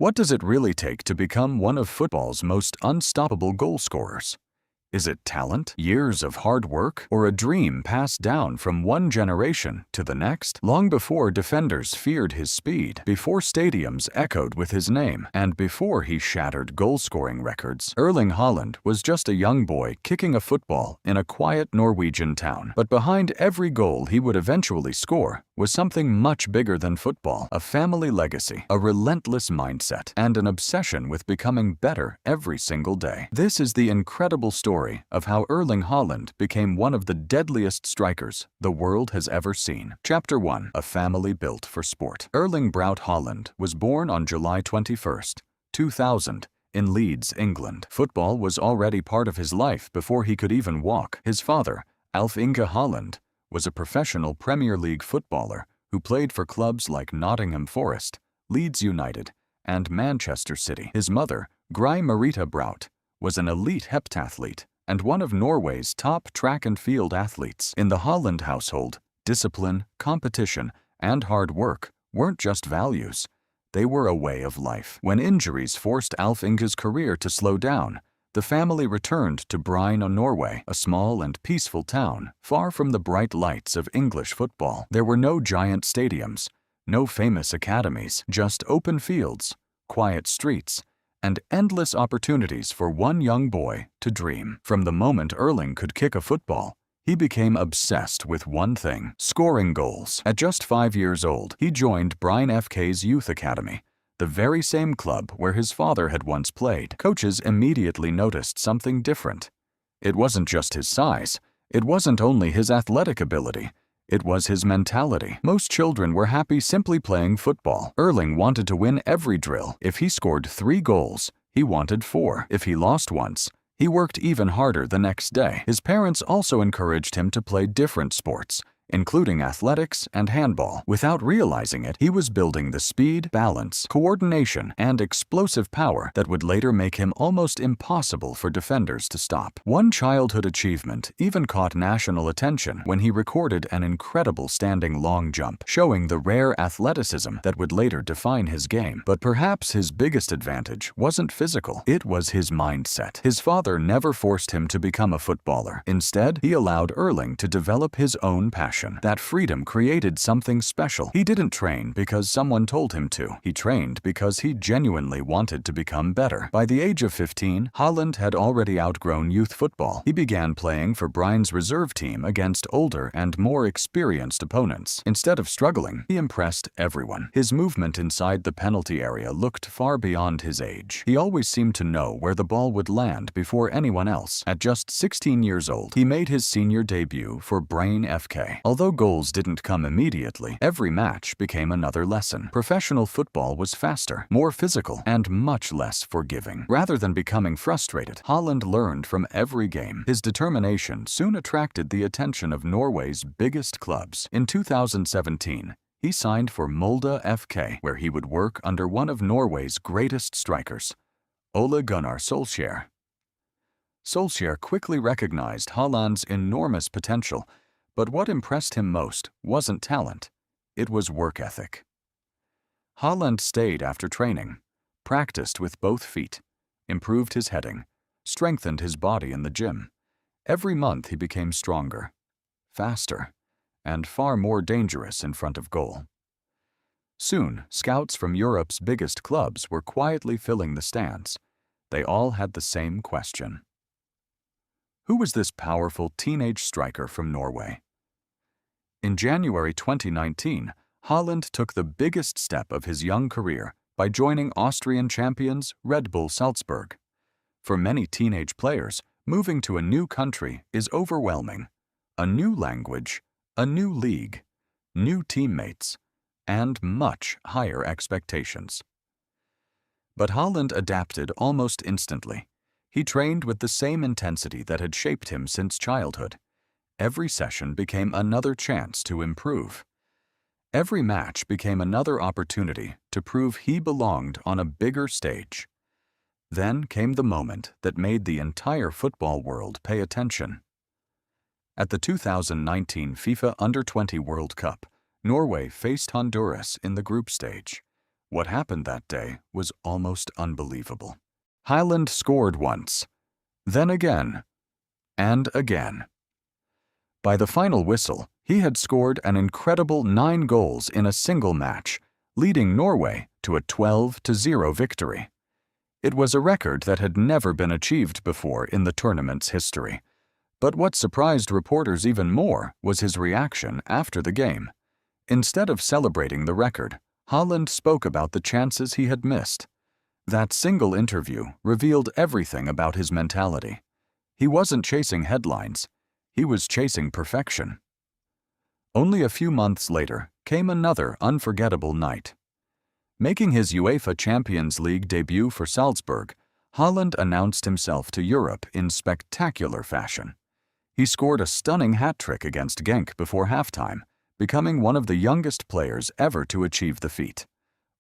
What does it really take to become one of football's most unstoppable goal scorers? Is it talent, years of hard work, or a dream passed down from one generation to the next? Long before defenders feared his speed, before stadiums echoed with his name, and before he shattered goal-scoring records, Erling Haaland was just a young boy kicking a football in a quiet Norwegian town. But behind every goal he would eventually score was something much bigger than football: a family legacy, a relentless mindset, and an obsession with becoming better every single day. This is the incredible story of how Erling Haaland became one of the deadliest strikers the world has ever seen. Chapter 1. A family built for sport. Erling Braut Haaland was born on July 21st, 2000, in Leeds, England. Football was already part of his life before he could even walk. His father, Erling Haaland, was a professional Premier League footballer who played for clubs like Nottingham Forest, Leeds United, and Manchester City. His mother, Marita Braut, was an elite heptathlete and one of Norway's top track and field athletes. In the Haaland household, discipline, competition, and hard work weren't just values. They were a way of life. When injuries forced Erling's career to slow down, the family returned to Bryne, Norway, a small and peaceful town far from the bright lights of English football. There were no giant stadiums, no famous academies, just open fields, quiet streets, and endless opportunities for one young boy to dream. From the moment Erling could kick a football, he became obsessed with one thing: scoring goals. At just 5 years old, he joined Bryne FK's youth academy, the very same club where his father had once played. Coaches immediately noticed something different. It wasn't just his size, it wasn't only his athletic ability, it was his mentality. Most children were happy simply playing football. Erling wanted to win every drill. If he scored 3 goals, he wanted 4. If he lost once, he worked even harder the next day. His parents also encouraged him to play different sports, including athletics and handball. Without realizing it, he was building the speed, balance, coordination, and explosive power that would later make him almost impossible for defenders to stop. One childhood achievement even caught national attention when he recorded an incredible standing long jump, showing the rare athleticism that would later define his game. But perhaps his biggest advantage wasn't physical, it was his mindset. His father never forced him to become a footballer. Instead, he allowed Erling to develop his own passion. That freedom created something special. He didn't train because someone told him to. He trained because he genuinely wanted to become better. By the age of 15, Haaland had already outgrown youth football. He began playing for Bryne's reserve team against older and more experienced opponents. Instead of struggling, he impressed everyone. His movement inside the penalty area looked far beyond his age. He always seemed to know where the ball would land before anyone else. At just 16 years old, he made his senior debut for Bryne FK. Although goals didn't come immediately, every match became another lesson. Professional football was faster, more physical, and much less forgiving. Rather than becoming frustrated, Haaland learned from every game. His determination soon attracted the attention of Norway's biggest clubs. In 2017, he signed for Molde FK, where he would work under one of Norway's greatest strikers, Ole Gunnar Solskjær. Solskjær quickly recognized Haaland's enormous potential. But what impressed him most wasn't talent, it was work ethic. Haaland stayed after training, practiced with both feet, improved his heading, strengthened his body in the gym. Every month he became stronger, faster, and far more dangerous in front of goal. Soon, scouts from Europe's biggest clubs were quietly filling the stands. They all had the same question: who was this powerful teenage striker from Norway? In January 2019, Haaland took the biggest step of his young career by joining Austrian champions Red Bull Salzburg. For many teenage players, moving to a new country is overwhelming. A new language, a new league, new teammates, and much higher expectations. But Haaland adapted almost instantly. He trained with the same intensity that had shaped him since childhood. Every session became another chance to improve. Every match became another opportunity to prove he belonged on a bigger stage. Then came the moment that made the entire football world pay attention. At the 2019 FIFA Under-20 World Cup, Norway faced Honduras in the group stage. What happened that day was almost unbelievable. Haaland scored once, then again, and again. By the final whistle, he had scored an incredible 9 goals in a single match, leading Norway to a 12-0 victory. It was a record that had never been achieved before in the tournament's history. But what surprised reporters even more was his reaction after the game. Instead of celebrating the record, Haaland spoke about the chances he had missed. That single interview revealed everything about his mentality. He wasn't chasing headlines. He was chasing perfection. Only a few months later came another unforgettable night. Making his UEFA Champions League debut for Salzburg, Haaland announced himself to Europe in spectacular fashion. He scored a stunning hat-trick against Genk before halftime, becoming one of the youngest players ever to achieve the feat.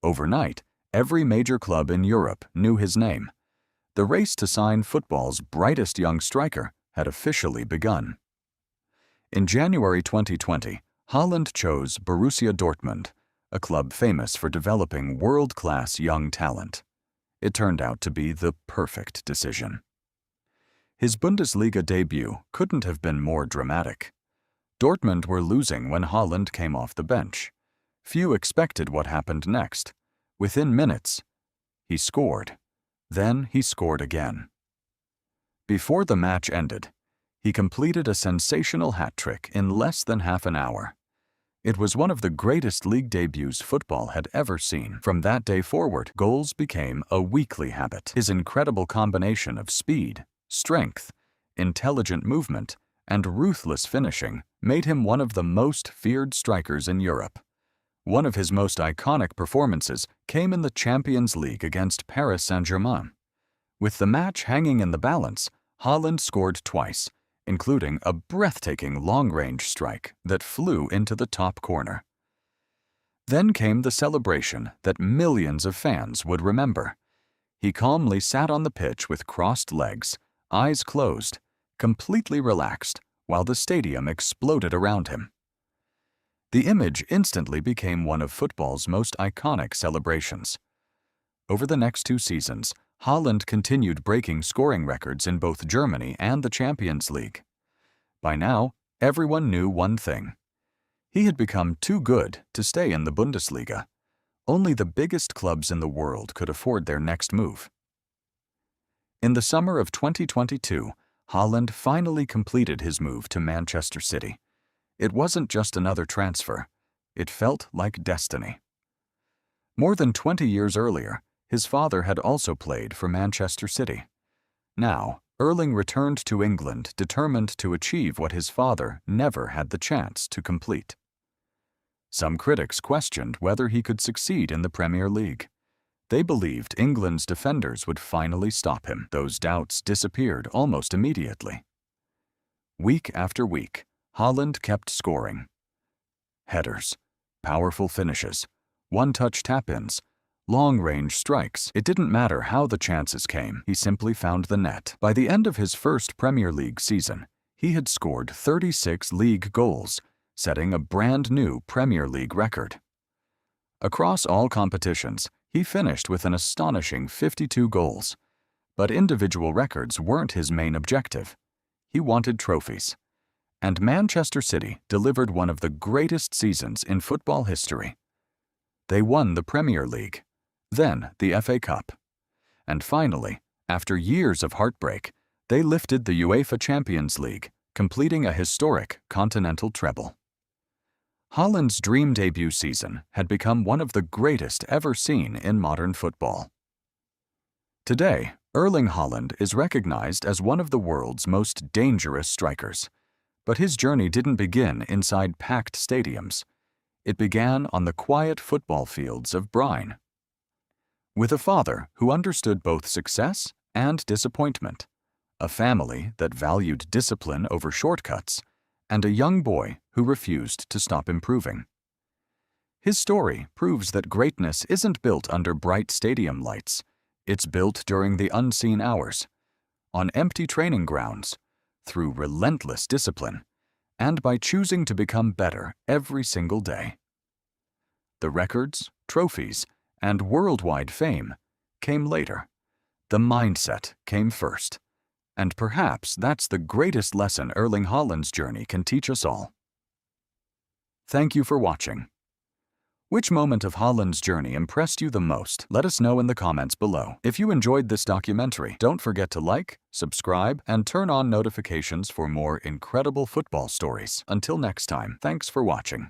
Overnight, every major club in Europe knew his name. The race to sign football's brightest young striker had officially begun. In January 2020, Haaland chose Borussia Dortmund, a club famous for developing world-class young talent. It turned out to be the perfect decision. His Bundesliga debut couldn't have been more dramatic. Dortmund were losing when Haaland came off the bench. Few expected what happened next. Within minutes, he scored. Then he scored again. Before the match ended, he completed a sensational hat-trick in less than half an hour. It was one of the greatest league debuts football had ever seen. From that day forward, goals became a weekly habit. His incredible combination of speed, strength, intelligent movement, and ruthless finishing made him one of the most feared strikers in Europe. One of his most iconic performances came in the Champions League against Paris Saint-Germain. With the match hanging in the balance, Haaland scored twice, including a breathtaking long-range strike that flew into the top corner. Then came the celebration that millions of fans would remember. He calmly sat on the pitch with crossed legs, eyes closed, completely relaxed, while the stadium exploded around him. The image instantly became one of football's most iconic celebrations. Over the next 2 seasons, Haaland continued breaking scoring records in both Germany and the Champions League. By now, everyone knew one thing. He had become too good to stay in the Bundesliga. Only the biggest clubs in the world could afford their next move. In the summer of 2022, Haaland finally completed his move to Manchester City. It wasn't just another transfer. It felt like destiny. More than 20 years earlier, his father had also played for Manchester City. Now, Erling returned to England determined to achieve what his father never had the chance to complete. Some critics questioned whether he could succeed in the Premier League. They believed England's defenders would finally stop him. Those doubts disappeared almost immediately. Week after week, Haaland kept scoring. Headers, powerful finishes, one-touch tap-ins, long-range strikes. It didn't matter how the chances came, he simply found the net. By the end of his first Premier League season, he had scored 36 league goals, setting a brand new Premier League record. Across all competitions, he finished with an astonishing 52 goals. But individual records weren't his main objective. He wanted trophies. And Manchester City delivered one of the greatest seasons in football history. They won the Premier League, then the FA Cup. And finally, after years of heartbreak, they lifted the UEFA Champions League, completing a historic continental treble. Haaland's dream debut season had become one of the greatest ever seen in modern football. Today, Erling Haaland is recognized as one of the world's most dangerous strikers. But his journey didn't begin inside packed stadiums. It began on the quiet football fields of Brine. With a father who understood both success and disappointment, a family that valued discipline over shortcuts, and a young boy who refused to stop improving. His story proves that greatness isn't built under bright stadium lights. It's built during the unseen hours, on empty training grounds, through relentless discipline, and by choosing to become better every single day. The records, trophies, And worldwide fame came later. The mindset came first. And perhaps that's the greatest lesson Erling Haaland's journey can teach us all. Thank you for watching. Which moment of Haaland's journey impressed you the most? Let us know in the comments below. If you enjoyed this documentary, don't forget to like, subscribe, and turn on notifications for more incredible football stories. Until next time, thanks for watching.